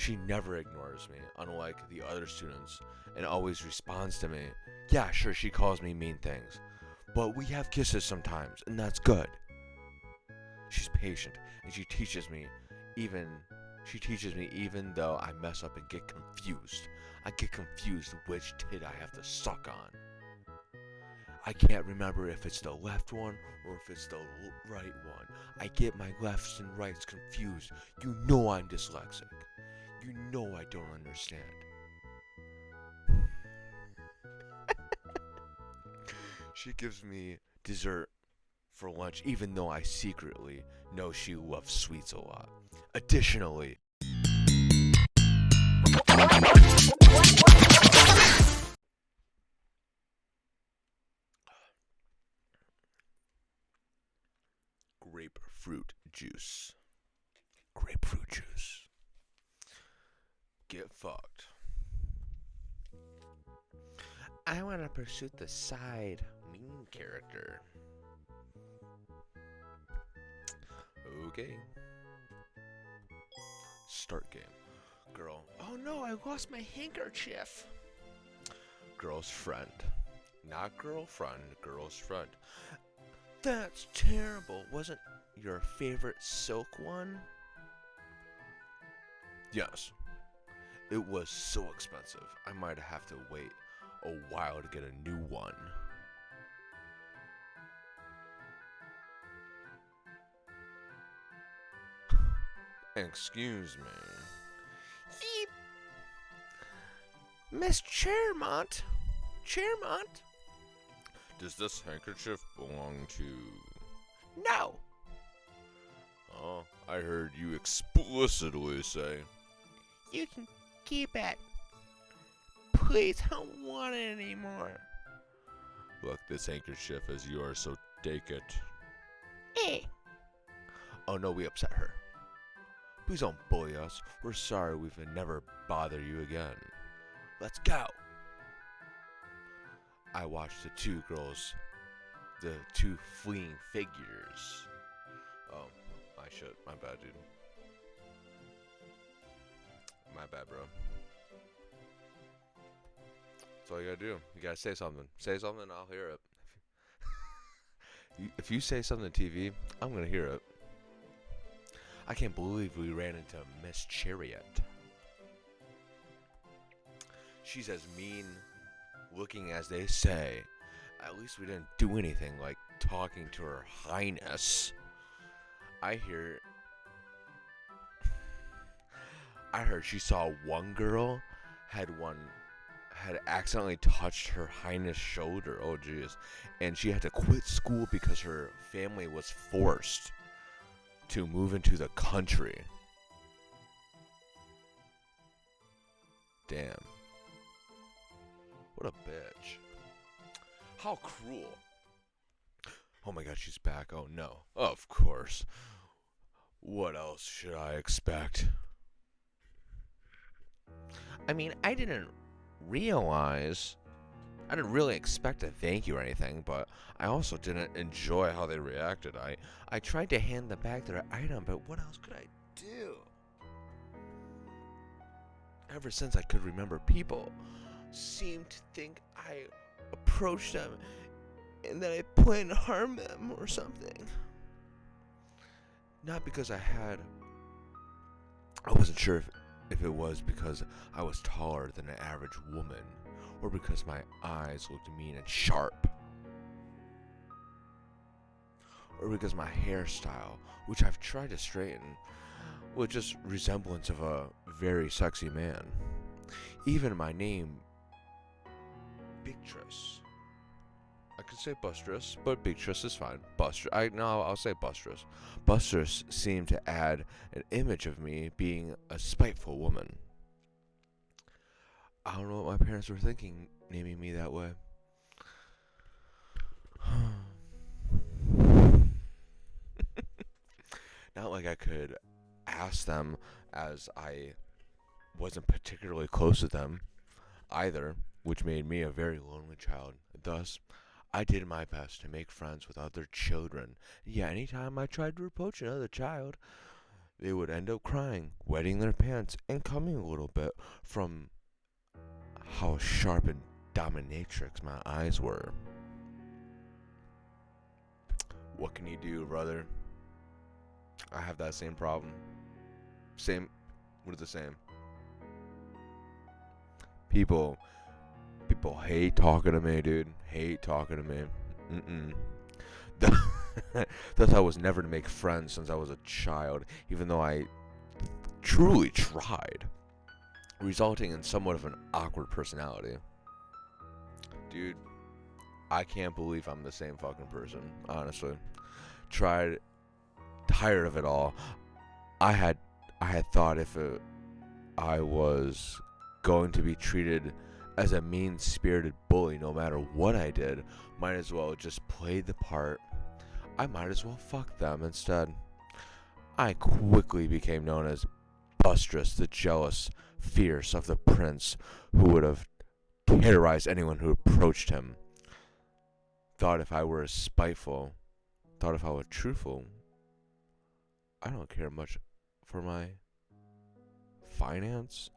She never ignores me, unlike the other students, and always responds to me. Yeah, sure, she calls me mean things, but we have kisses sometimes, and that's good. She's patient, and even she teaches me even though I mess up and get confused. I get confused which tit I have to suck on. I can't remember if it's the left one or if it's the right one. I get my lefts and rights confused. You know I'm dyslexic. You know I don't understand. She gives me dessert for lunch even though I secretly know she loves sweets a lot. Additionally, grapefruit juice. Grapefruit juice. Get fucked. I want to pursue the side mean character. Okay. Start game. Girl. Oh no, I lost my handkerchief. Girl's friend. Not girlfriend, girl's friend. That's terrible. Wasn't your favorite silk one? Yes. It was so expensive. I might have to wait a while to get a new one. Excuse me. Yeep. Miss Chairmont. Chairmont? Does this handkerchief belong to... No! Oh, I heard you explicitly say... You can keep it. Please, I don't want it anymore. Look, this handkerchief is yours, so take it. Eh. Oh no, we upset her. Please don't bully us. We're sorry we've never bother you again. Let's go. I watched the two fleeing figures. Oh, I should. My bad, dude. My bad, bro. That's all you gotta do. You gotta say something. Say something, I'll hear it. If you say something on TV, I'm gonna hear it. I can't believe we ran into Miss Chariot. She's as mean looking as they say. At least we didn't do anything like talking to her highness. I heard she saw one girl had accidentally touched her highness shoulder. Oh jeez. And she had to quit school because her family was forced to move into the country. Damn. What a bitch. How cruel. Oh my god, she's back. Oh no. Of course. What else should I expect? I mean, I didn't really expect a thank you or anything, but I also didn't enjoy how they reacted. I tried to hand them back their item, but what else could I do? Ever since I could remember, people seemed to think I approached them and that I planned to harm them or something. Not because I wasn't sure if it was because I was taller than an average woman, or because my eyes looked mean and sharp, or because my hairstyle, which I've tried to straighten, was just resemblance of a very sexy man. Even my name, Beatrice. I could say Bustress, but Beatrice is fine. I'll say Bustress. Bustress seemed to add an image of me being a spiteful woman. I don't know what my parents were thinking naming me that way. Not like I could ask them, as I wasn't particularly close to them either, which made me a very lonely child. Thus, I did my best to make friends with other children. Yeah, anytime I tried to approach another child, they would end up crying, wetting their pants, and coming a little bit from how sharp and dominatrix my eyes were. What can you do, brother? I have that same problem. Same. We're the same. People hate talking to me, dude. Hate talking to me. Thus, I was never to make friends since I was a child, even though I truly tried, resulting in somewhat of an awkward personality. Dude, I can't believe I'm the same fucking person, honestly. Tired of it all. I had thought I was going to be treated as a mean-spirited bully no matter what I did, might as well just play the part. I might as well fuck them instead. I quickly became known as Bustress, the jealous fierce of the prince, who would have terrorized anyone who approached him. Thought if I were spiteful, thought if I were truthful, I don't care much for my finance.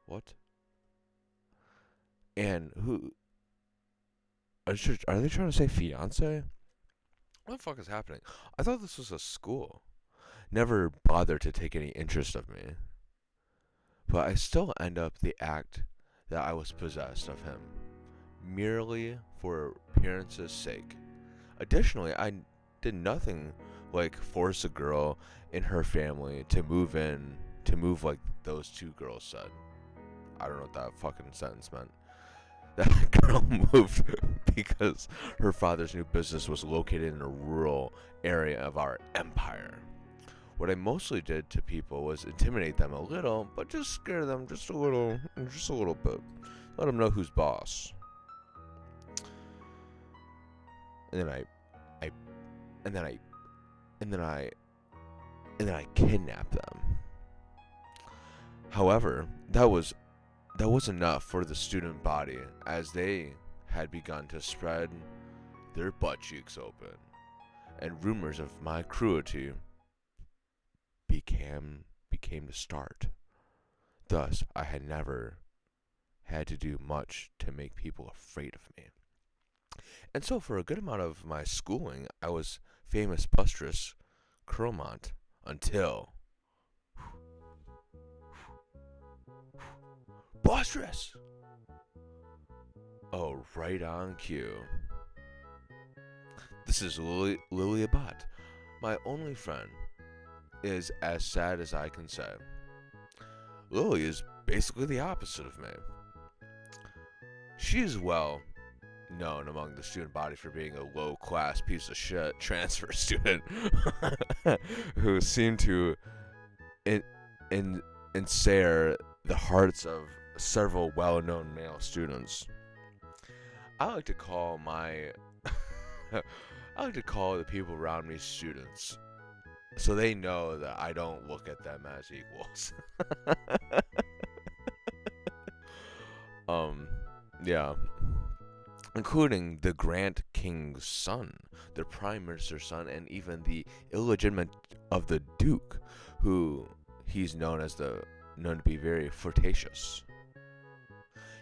What? And who? Are they trying to say fiance? What the fuck is happening? I thought this was a school. Never bothered to take any interest of me. But I still end up the act that I was possessed of him, merely for appearance's sake. Additionally, I did nothing like force a girl in her family to move like those two girls said. I don't know what that fucking sentence meant. That girl moved because her father's new business was located in a rural area of our empire. What I mostly did to people was intimidate them a little, but just scare them just a little bit. Let them know who's boss. And then I kidnapped them. However, that was enough for the student body, as they had begun to spread their butt cheeks open, and rumors of my cruelty became the start. Thus, I had never had to do much to make people afraid of me. And so for a good amount of my schooling, I was famous Bustress Curlmont until Bustress! Oh, right on cue. This is Lily Abbott. My only friend is as sad as I can say. Lily is basically the opposite of me. She is well known among the student body for being a low-class piece of shit transfer student who seemed to ensnare the hearts of several well-known male students. I like to call the people around me students, so they know that I don't look at them as equals. Yeah. Including the Grand King's son, the Prime Minister's son, and even the illegitimate of the Duke, who he's known to be very flirtatious.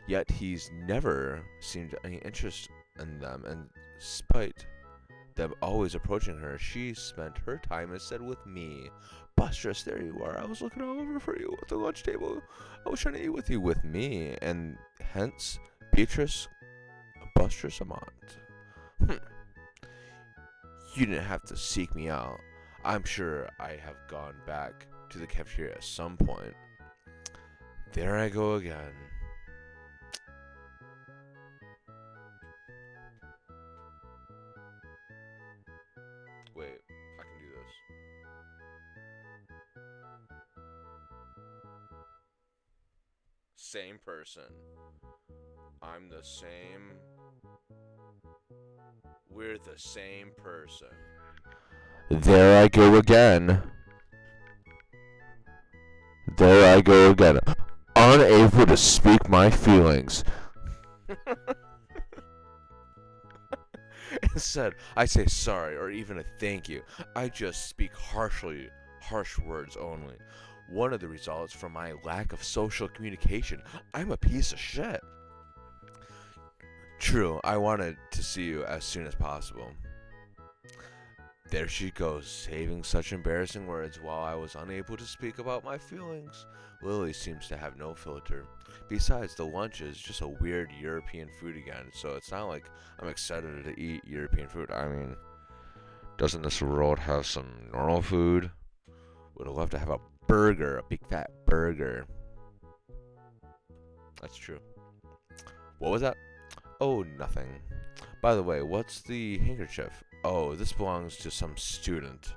Yet he's never seemed any interest in them, and despite them always approaching her, she spent her time instead with me. Bustress, there you are. I was looking all over for you at the lunch table. I was trying to eat with you, with me, and hence Beatrice Bustress Amont. You didn't have to seek me out. I'm sure I have gone back to the cafeteria at some point. There I go again. Wait, I can do this. Same person. I'm the same. We're the same person. There I go again. There I go again. Unable to speak my feelings. Instead, I say sorry or even a thank you. I just speak harshly harsh words only. One of the results from my lack of social communication. I'm a piece of shit. True, I wanted to see you as soon as possible. There she goes, saving such embarrassing words while I was unable to speak about my feelings. Lily seems to have no filter. Besides, the lunch is just a weird European food again, so it's not like I'm excited to eat European food. I mean, doesn't this world have some normal food? Would have loved to have a burger, a big fat burger. That's true. What was that? Oh, nothing. By the way, what's the handkerchief? Oh, this belongs to some student.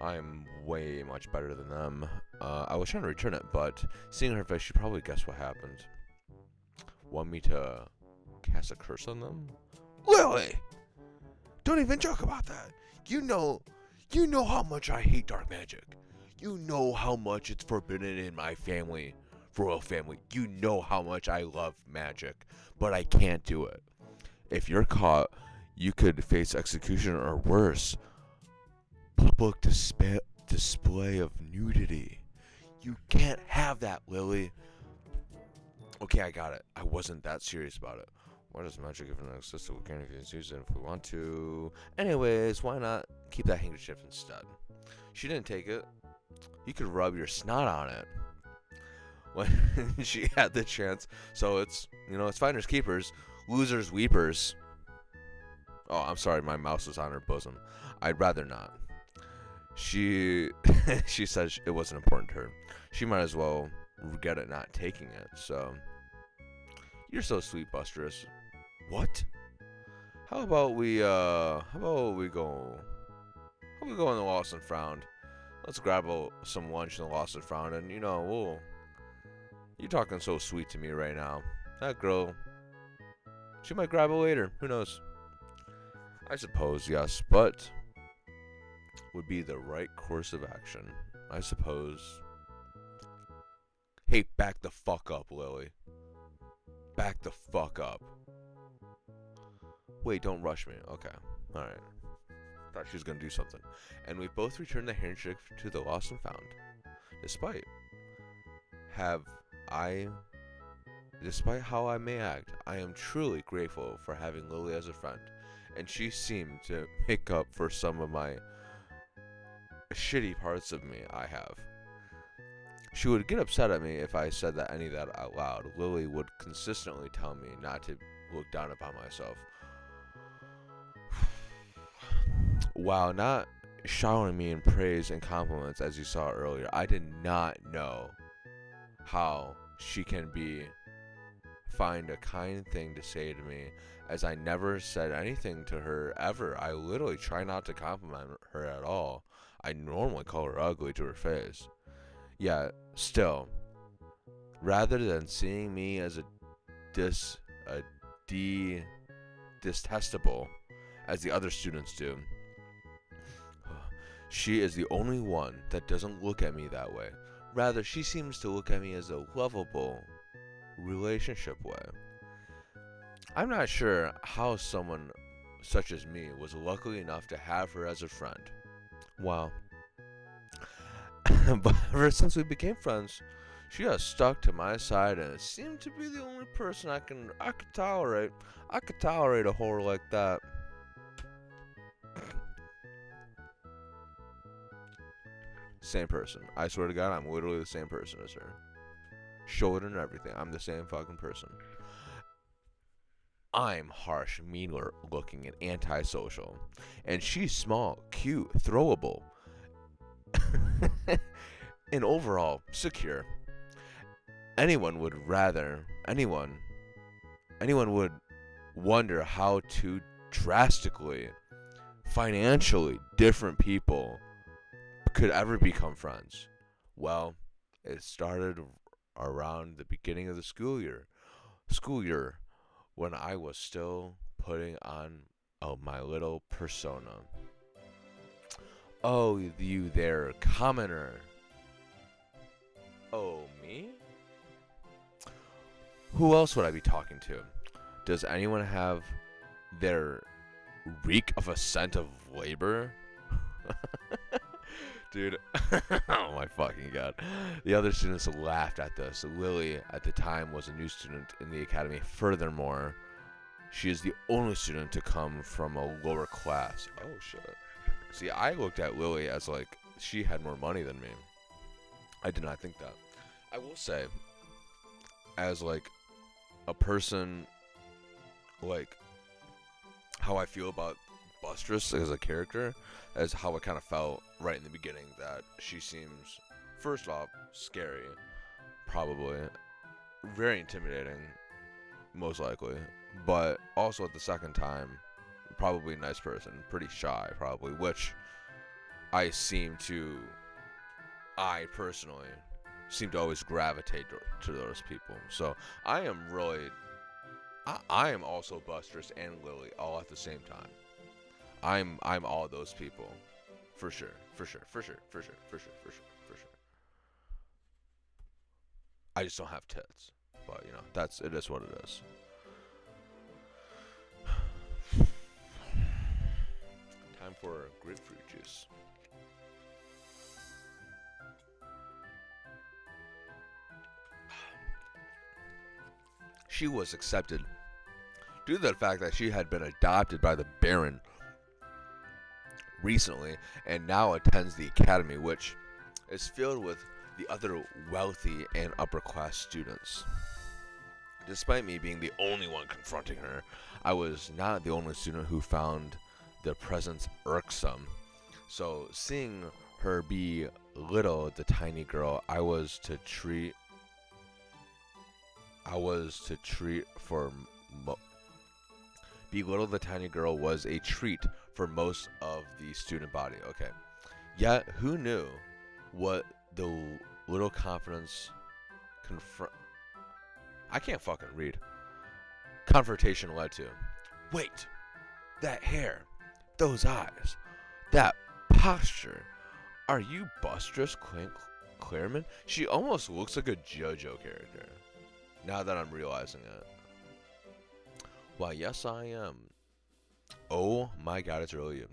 I'm way much better than them. I was trying to return it, but seeing her face, she probably guessed what happened. Want me to cast a curse on them? Lily! Don't even joke about that. You know how much I hate dark magic. You know how much it's forbidden in my family, royal family. You know how much I love magic, but I can't do it. If you're caught, you could face execution or worse, public display of nudity. You can't have that, Lily. Okay, I got it. I wasn't that serious about it. Why does magic even exist? We can't even use it if we want to. Anyways, why not keep that handkerchief instead? She didn't take it. You could rub your snot on it when she had the chance. So it's finders keepers, losers weepers. Oh, I'm sorry, my mouse is on her bosom. I'd rather not. She said it wasn't important to her. She might as well regret it not taking it. So you're so sweet, Busterous. What? How about we go in the Lost and Found? Let's grab some lunch in the Lost and Found, and you're talking so sweet to me right now. That girl, she might grab it later. Who knows? I suppose, yes, but would be the right course of action. I suppose. Hey, back the fuck up, Lily. Back the fuck up. Wait, don't rush me. Okay. Alright. Thought she was gonna do something. And we both returned the handkerchief to the Lost and Found. Despite how I may act, I am truly grateful for having Lily as a friend. And she seemed to make up for some of my shitty parts of me I have. She would get upset at me if I said any of that out loud. Lily would consistently tell me not to look down upon myself. While not showering me in praise and compliments as you saw earlier, I did not know how she can find a kind thing to say to me, as I never said anything to her ever. I literally try not to compliment her at all. I normally call her ugly to her face. Yet, still, rather than seeing me as detestable as the other students do, she is the only one that doesn't look at me that way. Rather, she seems to look at me as a lovable relationship way. I'm not sure how someone such as me was lucky enough to have her as a friend. Wow. But ever since we became friends, she has stuck to my side, and it seemed to be the only person I could tolerate. I could tolerate a whore like that. Same person. I swear to God, I'm literally the same person as her. Shoulder and everything. I'm the same fucking person. I'm harsh, mean looking, and antisocial. And she's small, cute, throwable, and overall secure. Anyone would wonder how two drastically, financially different people could ever become friends. Well, it started around the beginning of the school year when I was still putting on my little persona. Oh, you there, commoner. Oh, me? Who else would I be talking to? Does anyone have their reek of a scent of labor? Dude, oh my fucking god. The other students laughed at this. Lily, at the time, was a new student in the academy. Furthermore, she is the only student to come from a lower class. Oh shit. See, I looked at Lily as like she had more money than me. I did not think that. I will say, as like a person, like how I feel about Bustress as a character, as how I kind of felt right in the beginning, that she seems, first off, scary, probably, very intimidating, most likely, but also at the second time, probably a nice person, pretty shy, probably, which I personally seem to always gravitate to those people. So I am really, I am also Bustress and Lily all at the same time. I'm all those people, for sure, for sure, for sure, for sure, for sure, for sure, for sure. I just don't have tits, but you know it is what it is. Time for grapefruit juice. She was accepted due to the fact that she had been adopted by the Baron recently and now attends the academy, which is filled with the other wealthy and upper class students. Despite me being the only one confronting her, I was not the only student who found their presence irksome. So, seeing her belittle the tiny girl, belittle the tiny girl was a treat for most of the student body. Okay. Yet, who knew what the little I can't fucking read. Confrontation led to. Wait, that hair, those eyes, that posture. Are you Bustress Clairman? She almost looks like a JoJo character. Now that I'm realizing it. Why, yes, I am. Oh my god, it's really you.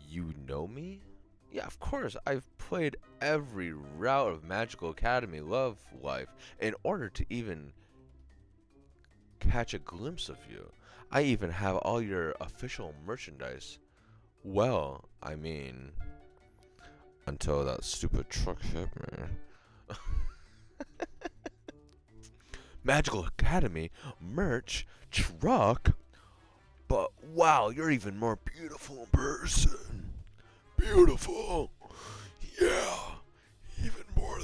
You know me? Yeah, of course. I've played every route of Magical Academy Love Life in order to even catch a glimpse of you. I even have all your official merchandise. Well, I mean, until that stupid truck hit me. Magical Academy merch truck? But wow, you're even more beautiful in person. Beautiful. Yeah. Even more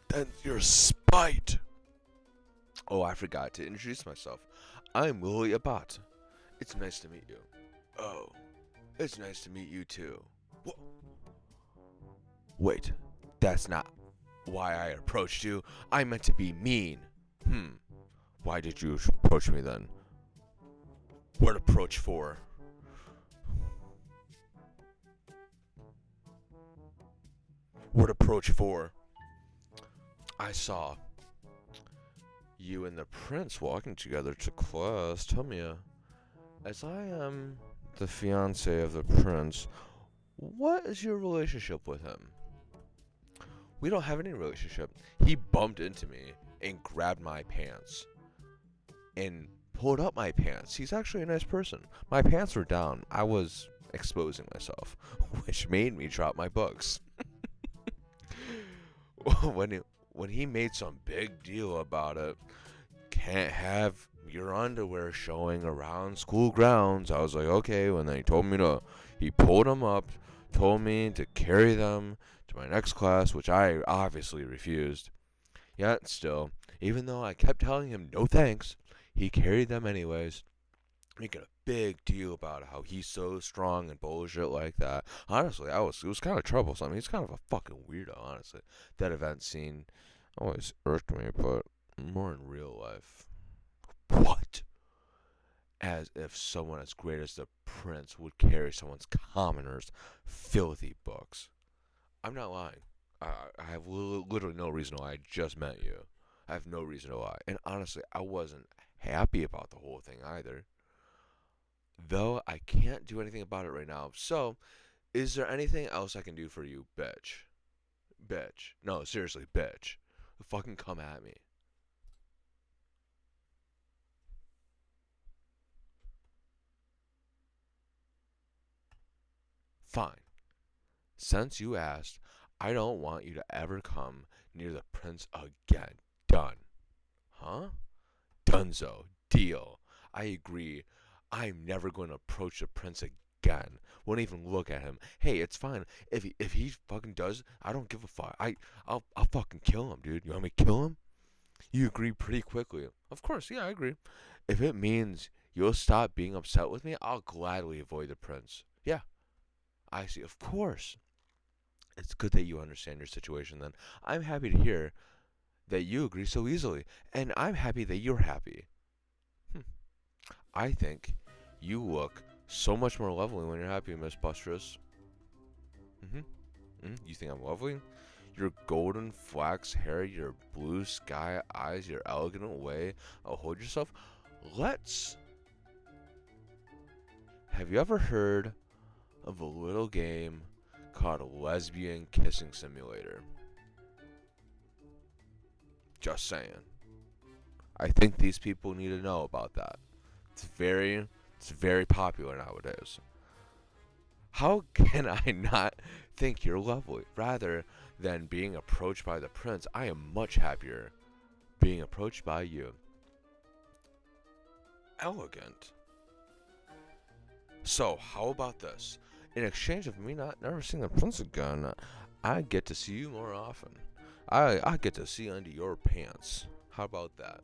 than your spite. Oh, I forgot to introduce myself. I'm Lily Abbott. It's nice to meet you. Oh, it's nice to meet you too. Wha Wait, that's not why I approached you. I meant to be mean. Why did you approach me then? What approach for? What approach for? I saw you and the prince walking together to class. Tell me, as I am the fiance of the prince, what is your relationship with him? We don't have any relationship. He bumped into me and grabbed my pants and pulled up my pants. He's actually a nice person. My pants were down. I was exposing myself, which made me drop my books. when he made some big deal about it, can't have your underwear showing around school grounds. I was like, okay. When they told me he pulled them up, told me to carry them to my next class, which I obviously refused. Yet still, even though I kept telling him no thanks, he carried them anyways, making a big deal about how he's so strong and bullshit like that. Honestly, it was kind of troublesome. He's kind of a fucking weirdo, honestly. That event scene always irked me, but more in real life. What? As if someone as great as the prince would carry someone's commoner's filthy books. I'm not lying. I have literally no reason to lie. I just met you. I have no reason to lie. And honestly, I wasn't happy about the whole thing either. Though I can't do anything about it right now. So, Is there anything else I can do for you, bitch? Bitch. No, seriously, bitch. Fucking come at me. Fine. Since you asked, I don't want you to ever come near the prince again. Done. Huh? Dunzo. Deal. I agree. I'm never going to approach the prince again. Won't even look at him. Hey, it's fine. If he fucking does, I don't give a fuck. I'll fucking kill him, dude. You want me to kill him? You agree pretty quickly. Of course, yeah, I agree. If it means you'll stop being upset with me, I'll gladly avoid the prince. Yeah, I see. Of course. It's good that you understand your situation then. I'm happy to hear that you agree so easily, and I'm happy that you're happy. Hmm. I think you look so much more lovely when you're happy, Miss Bustress. Mm-hmm. You think I'm lovely? Your golden flax hair, your blue sky eyes, your elegant way. Hold yourself. Let's. Have you ever heard of a little game called Lesbian Kissing Simulator? Just saying. I think these people need to know about that. It's very popular nowadays. How can I not think you're lovely? Rather than being approached by the prince, I am much happier being approached by you. Elegant. So, how about this? In exchange of me not never seeing the prince again, I get to see you more often. I get to see under your pants. How about that?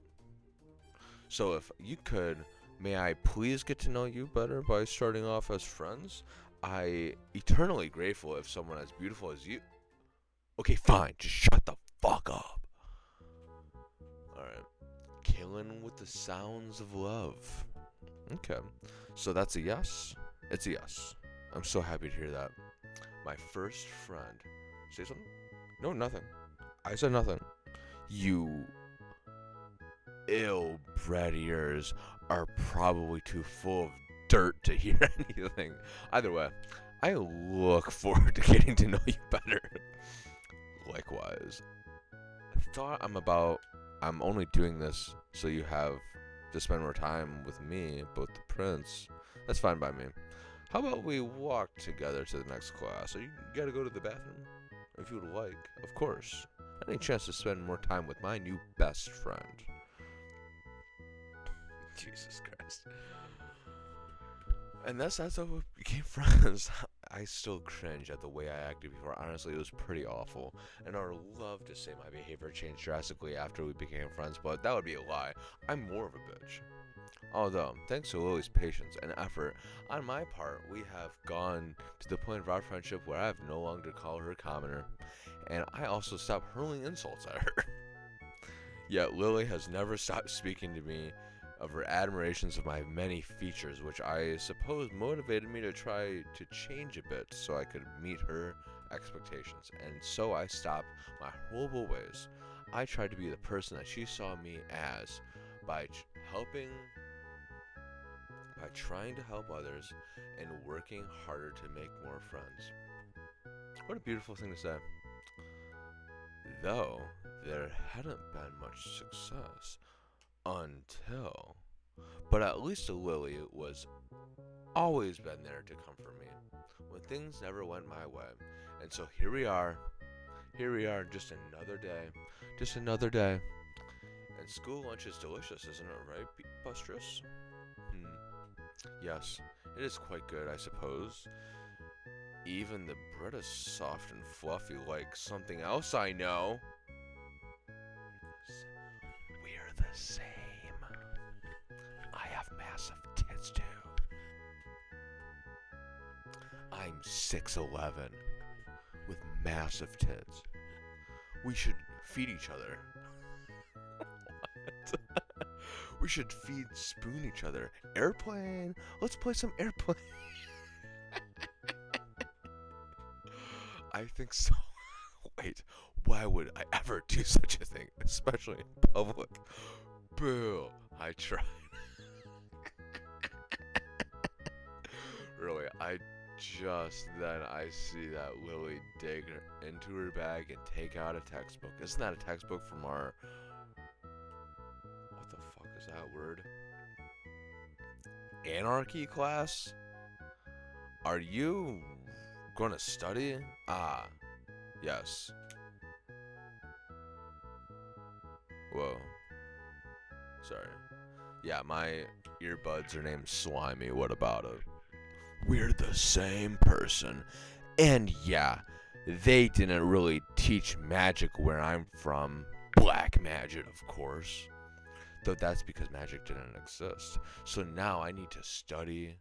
So, if you could, may I please get to know you better by starting off as friends? I eternally grateful if someone as beautiful as you. Okay, fine. Just shut the fuck up. Alright. Killing with the sounds of love. Okay. So that's a yes? It's a yes. I'm so happy to hear that. My first friend. Say something? No, nothing. I said nothing. You ill-bred ears are probably too full of dirt to hear anything. Either way, I look forward to getting to know you better. Likewise. I'm only doing this so you have to spend more time with me, both the prince. That's fine by me. How about we walk together to the next class? So you gotta go to the bathroom? If you would like, of course. Any chance to spend more time with my new best friend. Jesus Christ. And that's how we became friends. I still cringe at the way I acted before. Honestly, it was pretty awful. And I would love to say my behavior changed drastically after we became friends, but that would be a lie. I'm more of a bitch. Although, thanks to Lily's patience and effort on my part, we have gone to the point of our friendship where I have no longer called her a commoner, and I also stopped hurling insults at her. Yet Lily has never stopped speaking to me of her admirations of my many features, which I suppose motivated me to try to change a bit so I could meet her expectations. And so I stopped my horrible ways. I tried to be the person that she saw me as by trying to help others and working harder to make more friends. What a beautiful thing to say. Though there hadn't been much success until. But at least Lily was always been there to comfort me when things never went my way. And so here we are. Here we are, just another day. Just another day. And school lunch is delicious, isn't it right, Bustress? Yes, it is quite good, I suppose. Even the bread is soft and fluffy like something else I know. We're the same. I have massive tits too. I'm 6'11" with massive tits. We should feed each other. What? We should spoon each other. Airplane. Let's play some airplane. I think so. Wait, why would I ever do such a thing, especially in public? Boo. I tried. Really, I just then I see that Lily dig into her bag and take out a textbook. Isn't that a textbook from our... What the fuck is that word? Anarchy class? Are you gonna study? Ah, yes. Whoa. Sorry. Yeah, my earbuds are named Slimy. What about it? We're the same person. And yeah, they didn't really teach magic where I'm from. Black magic, of course. Though that's because magic didn't exist. So now I need to study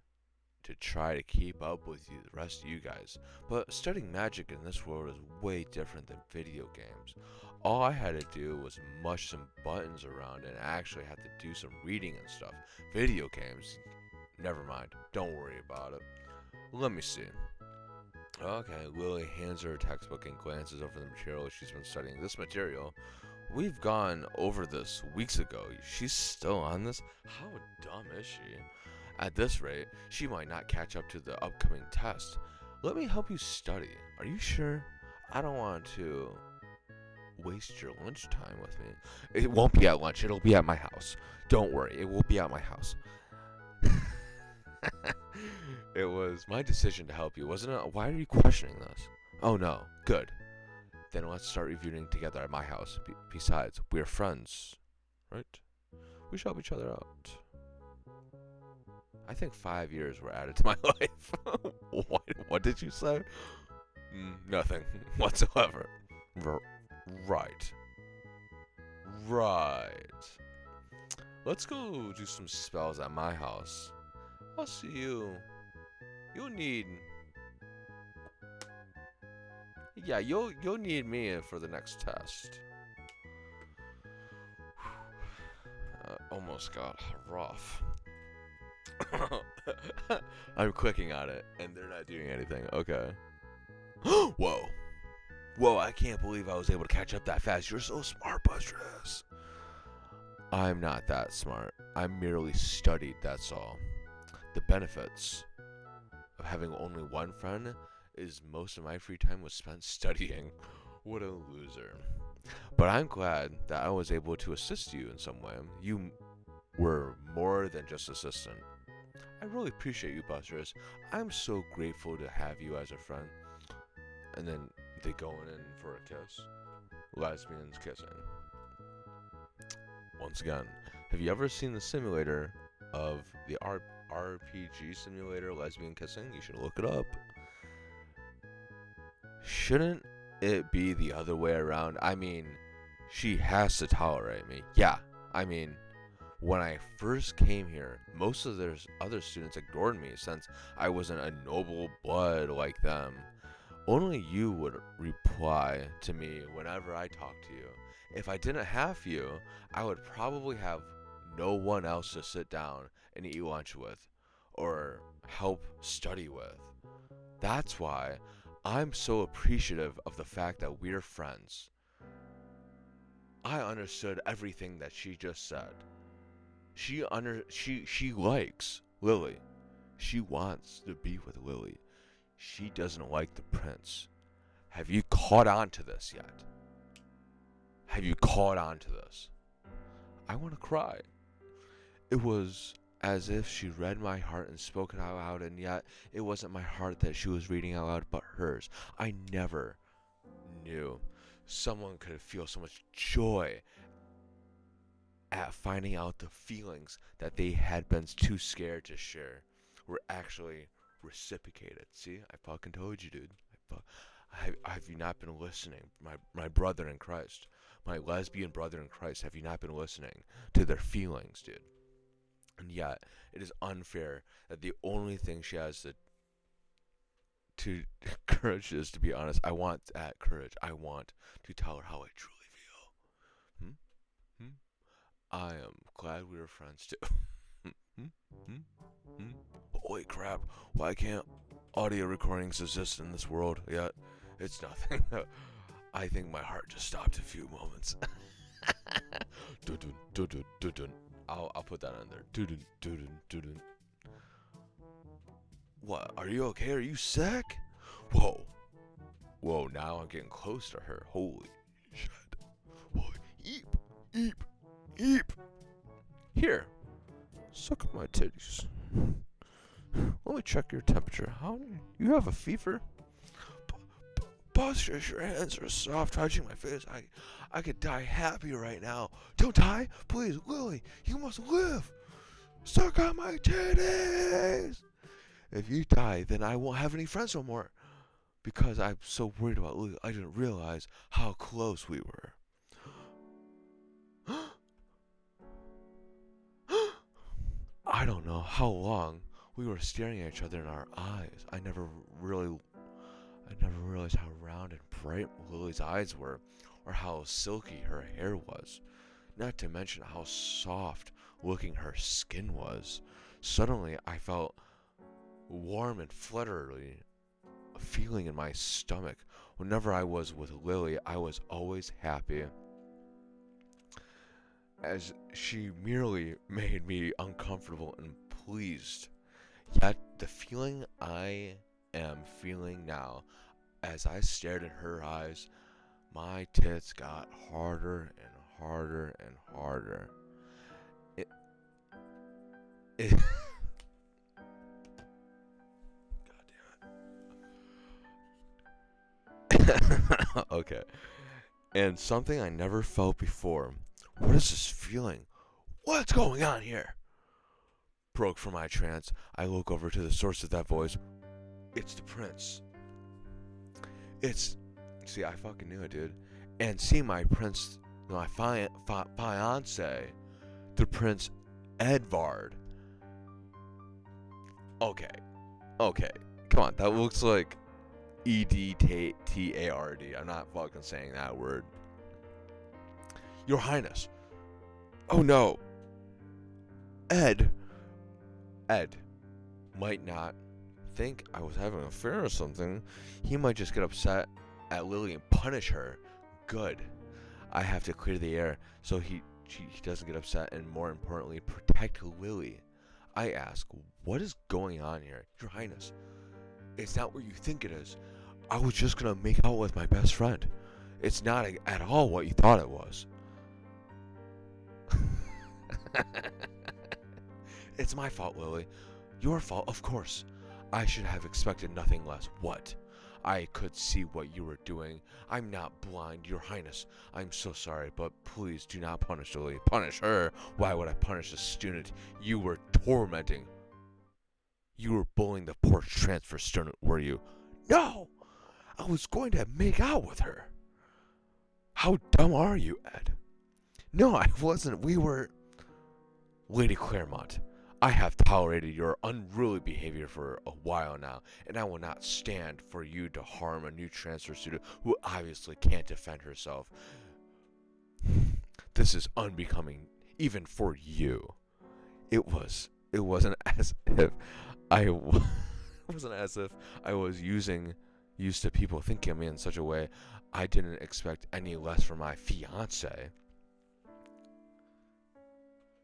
to try to keep up with you, the rest of you guys. But studying magic in this world is way different than video games. All I had to do was mush some buttons around and actually had to do some reading and stuff. Video games, never mind. Don't worry about it. Let me see. Okay, Lily hands her a textbook and glances over the material she's been studying. This material, we've gone over this weeks ago. She's still on this? How dumb is she? At this rate, she might not catch up to the upcoming test. Let me help you study. Are you sure? I don't want to waste your lunchtime with me. It won't be at lunch. It'll be at my house. Don't worry. It will be at my house. It was my decision to help you, wasn't it? Why are you questioning this? Oh no. Good. Then let's start reviewing together at my house. Besides, we're friends, right? We should help each other out. I think 5 years were added to my life. What did you say? Nothing whatsoever. Right. Let's go do some spells at my house. I'll see you. You'll need... Yeah, you'll need me for the next test. Almost got rough. I'm clicking on it, and they're not doing anything. Okay. Whoa. Whoa, I can't believe I was able to catch up that fast. You're so smart, Bustress. I'm not that smart. I merely studied, that's all. The benefits of having only one friend is most of my free time was spent studying. What a loser. But I'm glad that I was able to assist you in some way. You were more than just assistant. I really appreciate you, Bustress. I'm so grateful to have you as a friend. And then they go in for a kiss. Lesbians kissing. Once again, have you ever seen the simulator of the RPG simulator, Lesbian Kissing? You should look it up. Shouldn't it be the other way around? I mean, she has to tolerate me. Yeah, I mean, when I first came here, most of their other students ignored me since I wasn't a noble blood like them. Only you would reply to me whenever I talked to you. If I didn't have you, I would probably have no one else to sit down and eat lunch with or help study with. That's why I'm so appreciative of the fact that we're friends. I understood everything that she just said. She likes Lily. She wants to be with Lily. She doesn't like the prince. Have you caught on to this yet? Have you caught on to this? I want to cry. It was as if she read my heart and spoke it out loud, and yet it wasn't my heart that she was reading out loud, but hers. I never knew someone could feel so much joy at finding out the feelings that they had been too scared to share were actually reciprocated. See, I fucking told you, dude. Have you not been listening? My brother in Christ, my lesbian brother in Christ, have you not been listening to their feelings, dude? And yet, it is unfair that the only thing she has to courage is to be honest. I want that courage. I want to tell her how I truly feel. I am glad we were friends too. Holy crap! Why can't audio recordings exist in this world yet? It's nothing. I think my heart just stopped a few moments. I'll put that in there. What? Are you okay? Are you sick? Whoa. Whoa, now I'm getting close to her. Holy shit. Whoa. Eep. Eep. Eep. Here. Suck on my titties. Let me check your temperature. How? You have a fever? Boss, your hands are soft, touching my face. I could die happy right now. Don't die, please, Lily. You must live. Suck on my titties. If you die, then I won't have any friends no more. Because I'm so worried about Lily, I didn't realize how close we were. I don't know how long we were staring at each other in our eyes. I never realized how round and bright Lily's eyes were, or how silky her hair was, not to mention how soft looking her skin was. Suddenly, I felt warm and fluttery feeling in my stomach. Whenever I was with Lily, I was always happy, as she merely made me uncomfortable and pleased. Yet, the feeling I am feeling now, as I stared in her eyes, my tits got harder and harder and harder. It God damn it. Okay. And something I never felt before. What is this feeling? What's going on here? Broke from my trance, I look over to the source of that voice. It's the prince. See, I fucking knew it, dude. And see my prince, my fiance, the Prince Edvard. Okay. Come on, that looks like Edtard. I'm not fucking saying that word. Your Highness. Oh no. Ed might not think I was having an affair or something. He might just get upset at Lily and punish her. Good. I have to clear the air so he doesn't get upset, and more importantly, protect Lily. I ask, what is going on here? Your Highness, it's not what you think it is. I was just gonna make out with my best friend. It's not at all what you thought it was. It's my fault, Lily. Your fault, of course. I should have expected nothing less. What? I could see what you were doing. I'm not blind, Your Highness. I'm so sorry, but please do not punish Lily. Punish her? Why would I punish a student you were tormenting? You were bullying the poor transfer student, were you? No! I was going to make out with her. How dumb are you, Ed? No, I wasn't. We were... Lady Claremont, I have tolerated your unruly behavior for a while now, and I will not stand for you to harm a new transfer student who obviously can't defend herself. This is unbecoming, even for you. It wasn't as if I was used to people thinking of me in such a way. I didn't expect any less from my fiance,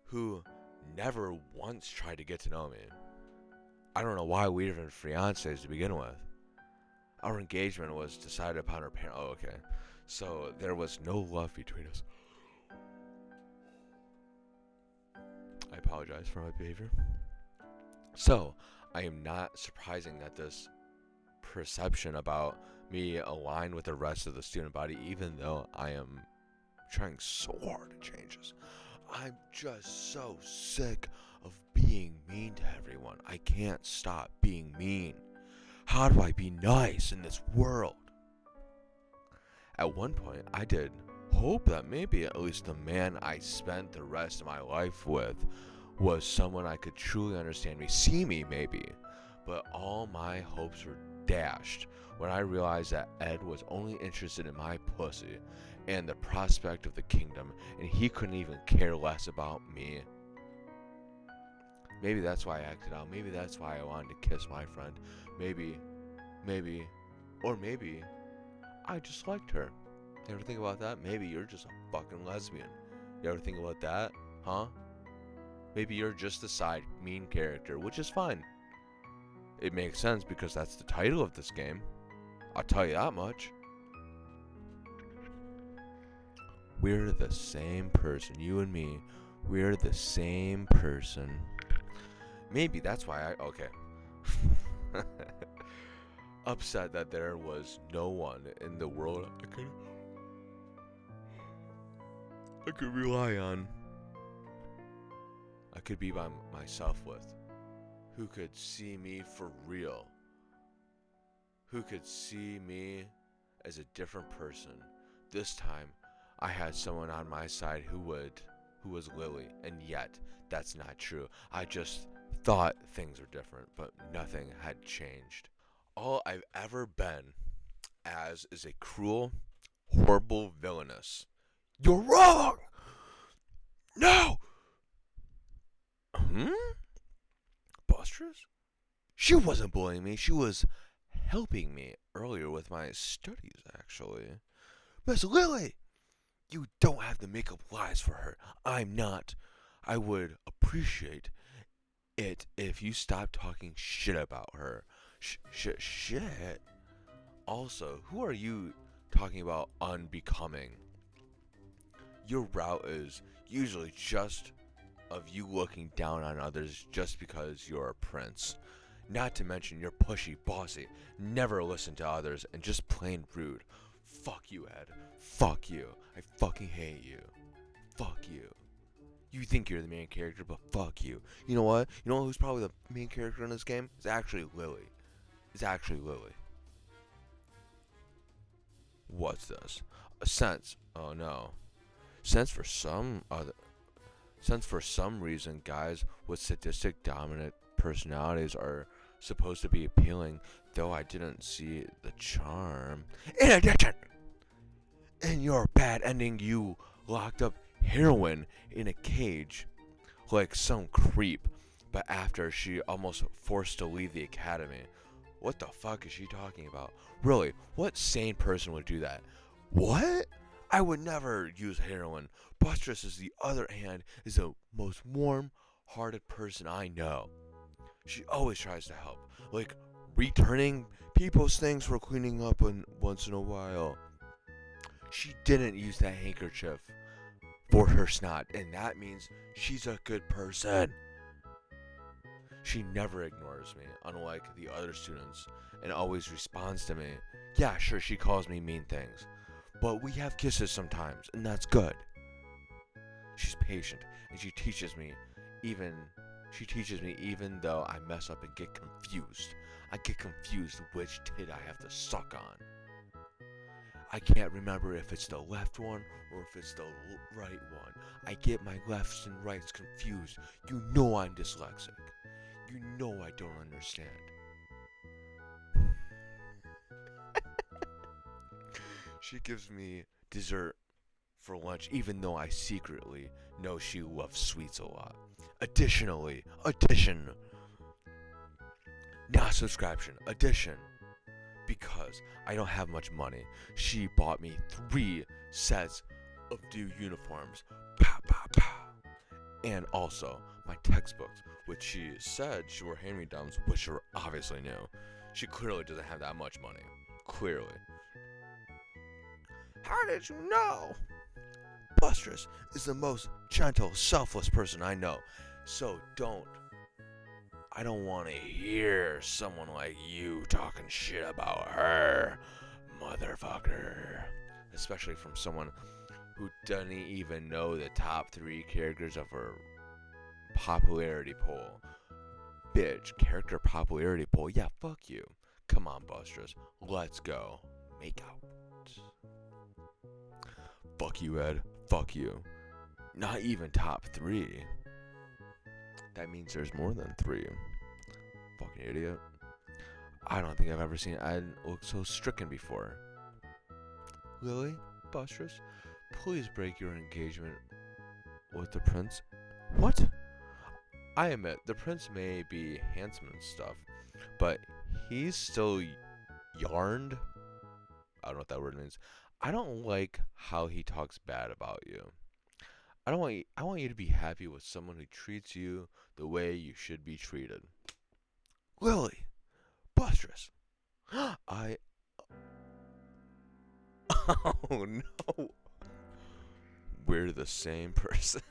who never once tried to get to know me. I don't know why we were even fiancés to begin with. Our engagement was decided upon our parents. Oh, okay. So there was no love between us. I apologize for my behavior. So, I am not surprising that this perception about me aligned with the rest of the student body, even though I am trying so hard to change this. I'm just so sick of being mean to everyone. I can't stop being mean. How do I be nice in this world? At one point, I did hope that maybe at least the man I spent the rest of my life with was someone I could truly understand me, see me maybe. But all my hopes were dashed when I realized that Ed was only interested in my pussy and the prospect of the kingdom, and he couldn't even care less about me. Maybe that's why I acted out. Maybe that's why I wanted to kiss my friend. Maybe I just liked her. You ever think about that? Maybe you're just a fucking lesbian. You ever think about that? Huh? Maybe you're just the side mean character, which is fine. It makes sense because that's the title of this game. I'll tell you that much. We're the same person. You and me. We're the same person. Maybe that's why okay. Upset that there was no one in the world I could rely on. I could be by myself with. Who could see me for real. Who could see me as a different person. This time, I had someone on my side who was Lily, and yet that's not true. I just thought things were different, but nothing had changed. All I've ever been as is a cruel, horrible villainess. You're wrong! No! Bustress? She wasn't bullying me. She was helping me earlier with my studies, actually. Miss Lily! You don't have to make up lies for her. I'm not. I would appreciate it if you stopped talking shit about her. Shit? Also, who are you talking about unbecoming? Your route is usually just of you looking down on others just because you're a prince. Not to mention you're pushy, bossy, never listen to others, and just plain rude. Fuck you, Ed. Fuck you. I fucking hate you. Fuck you. You think you're the main character, but fuck you. You know what? You know who's probably the main character in this game? It's actually Lily. It's actually Lily. What's this? A sense. Oh no. Sense for some reason, guys with sadistic dominant personalities are supposed to be appealing, though I didn't see the charm. In addition, in your bad ending, you locked up heroine in a cage like some creep, but after she almost forced to leave the academy. What the fuck is she talking about? Really, what sane person would do that? What? I would never use heroin. Bustress, is the other hand, is the most warm-hearted person I know. She always tries to help, like returning people's things for cleaning up once in a while. She didn't use that handkerchief for her snot, and that means she's a good person. She never ignores me, unlike the other students, and always responds to me. Yeah, sure, she calls me mean things, but we have kisses sometimes, and that's good. She's patient, and she teaches me even though I mess up and get confused. I get confused which tit I have to suck on. I can't remember if it's the left one or if it's the right one. I get my lefts and rights confused. You know I'm dyslexic. You know I don't understand. She gives me dessert for lunch, even though I secretly know she loves sweets a lot. Not subscription, addition. Because I don't have much money, she bought me 3 sets of new uniforms. Pow, pow, pow. And also my textbooks, which she said were hand-me-downs, which are obviously new. She clearly doesn't have that much money. Clearly. How did you know? Bustress is the most gentle, selfless person I know. So I don't want to hear someone like you talking shit about her, motherfucker. Especially from someone who doesn't even know the top 3 characters of her popularity poll. Bitch, character popularity poll. Yeah, fuck you. Come on, Bustress. Let's go. Make out. Fuck you, Ed. Fuck you. Not even top 3. That means there's more than 3. Fucking idiot. I don't think I've ever seen Ed look so stricken before. Lily, Bustress, please break your engagement with the prince. What? I admit, the prince may be handsome and stuff, but he's still yarned. I don't know what that word means. I don't like how he talks bad about you. I want you to be happy with someone who treats you the way you should be treated. Lily, Bustress. I. Oh no. We're the same person.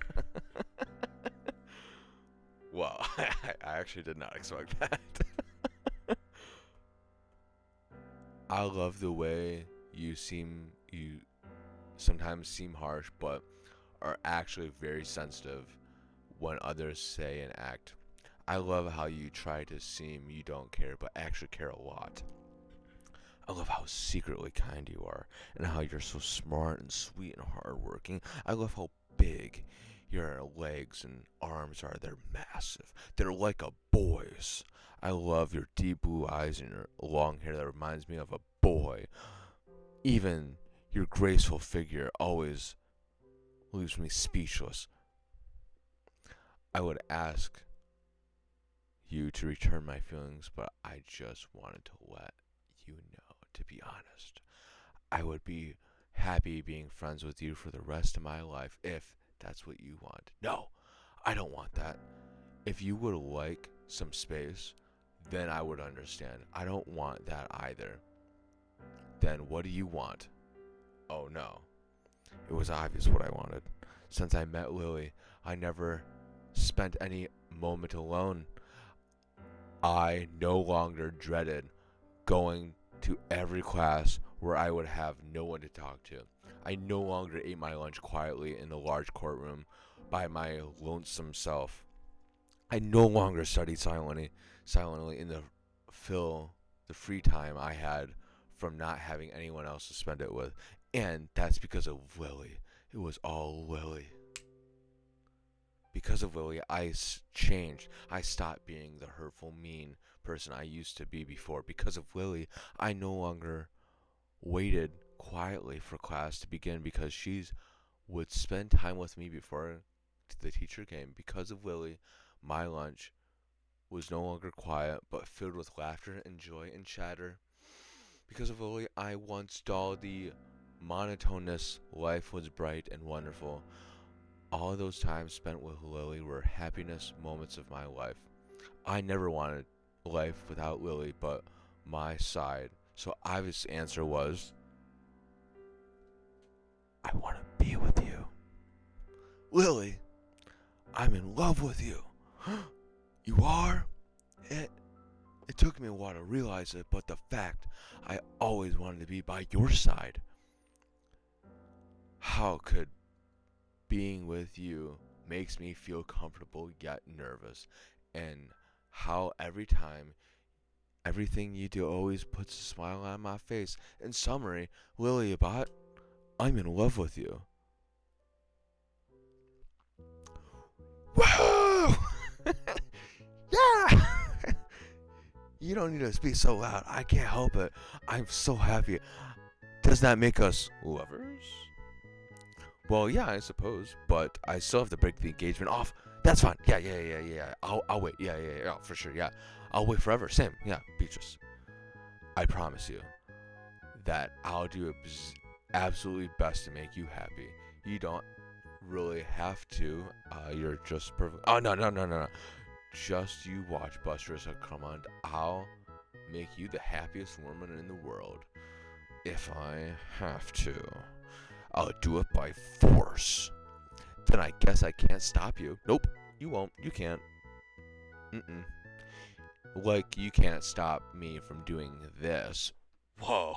Well, I actually did not expect that. I love the way you sometimes seem harsh, but are actually very sensitive when others say and act. I love how you try to seem you don't care, but actually care a lot. I love how secretly kind you are, and how you're so smart and sweet and hardworking. I love how big your legs and arms are. They're massive. They're like a boy's. I love your deep blue eyes and your long hair that reminds me of a boy. Even your graceful figure always leaves me speechless. I would ask you to return my feelings, but I just wanted to let you know, to be honest. I would be happy being friends with you for the rest of my life if that's what you want. No, I don't want that. If you would like some space, then I would understand. I don't want that either. Then what do you want? Oh no. It was obvious what I wanted. Since I met Lily, I never spent any moment alone. I no longer dreaded going to every class where I would have no one to talk to. I no longer ate my lunch quietly in the large courtroom by my lonesome self. I no longer studied silently in the free time I had from not having anyone else to spend it with. And that's because of Lily. It was all Lily. Because of Lily, I changed. I stopped being the hurtful, mean person I used to be before. Because of Lily, I no longer waited quietly for class to begin because she would spend time with me before the teacher came. Because of Lily, my lunch was no longer quiet but filled with laughter and joy and chatter. Because of Lily, I once dulled the monotonous life was bright and wonderful. All those times spent with Lily were happiness moments of my life. I never wanted life without Lily but my side. So obvious answer was, I want to be with you. Lily, I'm in love with you. You are? It took me a while to realize it, but the fact I always wanted to be by your side. How could being with you makes me feel comfortable yet nervous, and how every time everything you do always puts a smile on my face. In summary, Lily Bot, I'm in love with you. Whoa! Yeah! You don't need to speak so loud. I can't help it. I'm so happy. Does that make us lovers? Well, yeah, I suppose, but I still have to break the engagement off. That's fine. Yeah. I'll wait. Yeah, for sure. Yeah, I'll wait forever. Same. Yeah, Beatrice. I promise you that I'll do absolutely best to make you happy. You don't really have to. You're just perfect. Oh no. Just you watch Buster's come on. I'll make you the happiest woman in the world. If I have to. I'll do it by force. Then I guess I can't stop you. Nope, you won't. You can't. Like, you can't stop me from doing this. Whoa.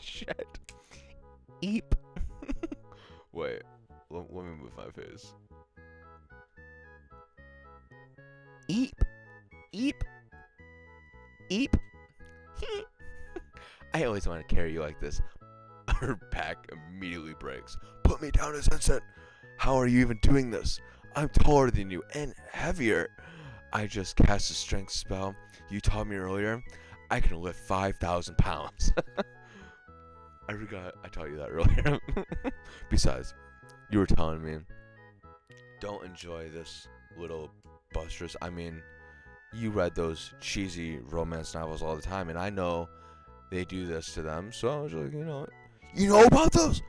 Shit. Eep. Wait, let me move my face. Eep. Eep. Eep. I always want to carry you like this. Her back immediately breaks. Put me down as Vincent. How are you even doing this? I'm taller than you and heavier. I just cast a strength spell you taught me earlier. I can lift 5,000 pounds. I forgot I taught you that earlier. Besides, you were telling me, don't enjoy this little Buster's. I mean, you read those cheesy romance novels all the time, and I know they do this to them. So I was like, you know about those?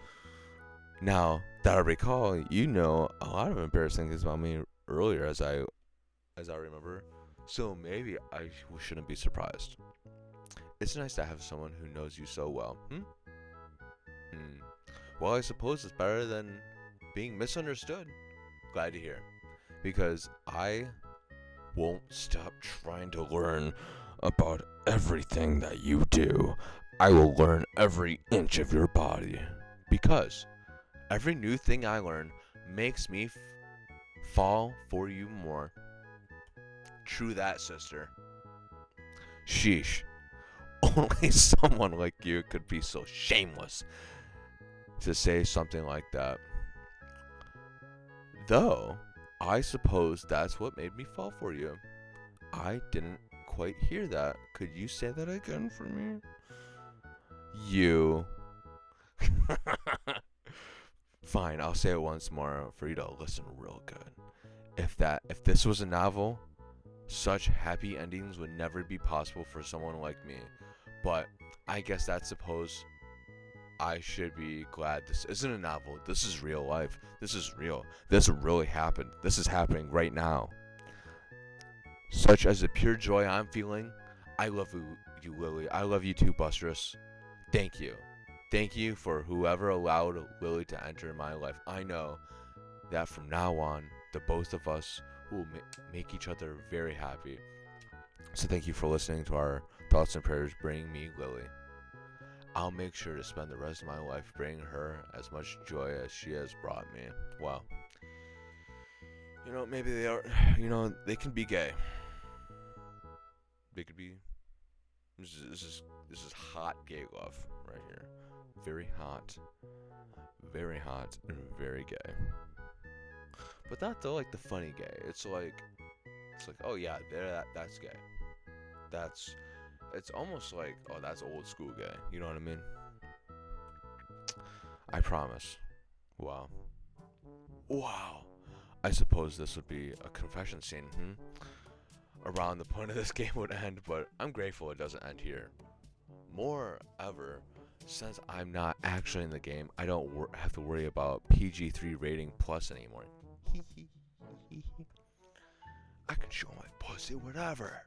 Now that I recall, you know a lot of embarrassing things about me earlier, as I remember. So maybe I shouldn't be surprised. It's nice to have someone who knows you so well. Hmm. Well, I suppose it's better than being misunderstood. Glad to hear. Because I won't stop trying to learn about everything that you do. I will learn every inch of your body. Because every new thing I learn makes me fall for you more. True that, sister. Sheesh. Only someone like you could be so shameless to say something like that. Though, I suppose that's what made me fall for you. I didn't quite hear that. Could you say that again for me? You. Fine, I'll say it once more for you to listen real good. If this was a novel, such happy endings would never be possible for someone like me. But I guess that's suppose I should be glad this isn't a novel. This is real life. This is real. This really happened. This is happening right now. Such as the pure joy I'm feeling. I love you, Lily. I love you too, Bustress. Thank you. Thank you for whoever allowed Lily to enter my life. I know that from now on, the both of us will make each other very happy. So thank you for listening to our thoughts and prayers bringing me Lily. I'll make sure to spend the rest of my life bringing her as much joy as she has brought me. Well, maybe they are, they can be gay. They could be, this is hot gay love right here. Very hot, and very gay. But not though like the funny gay. It's like, oh yeah, that's gay. It's almost like, oh, that's old school gay. You know what I mean? I promise. Wow. I suppose this would be a confession scene, Around the point of this game would end, but I'm grateful it doesn't end here. Moreover, since I'm not actually in the game, I don't have to worry about PG-3 rating plus anymore. I can show my pussy whatever.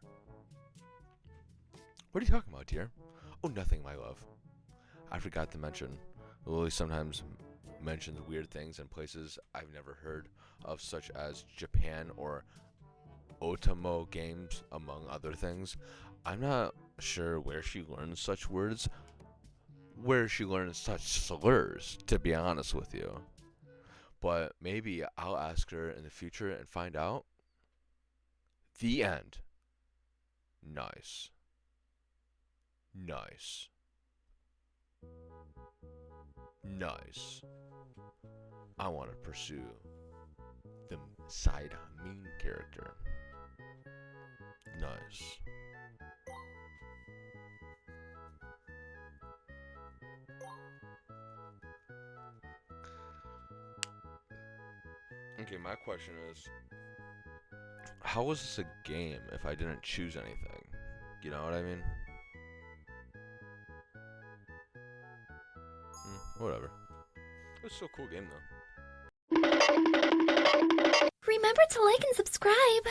What are you talking about, dear? Oh, nothing, my love. I forgot to mention, Lily sometimes mentions weird things in places I've never heard of, such as Japan or Otomo games, among other things. I'm not sure where she learns such words, where she learns such slurs, to be honest with you. But maybe I'll ask her in the future and find out. The end. Nice. Nice. I want to pursue the side main character. Nice. Okay, my question is, how was this a game if I didn't choose anything? You know what I mean? Whatever. It was still a cool game though. Remember to like and subscribe.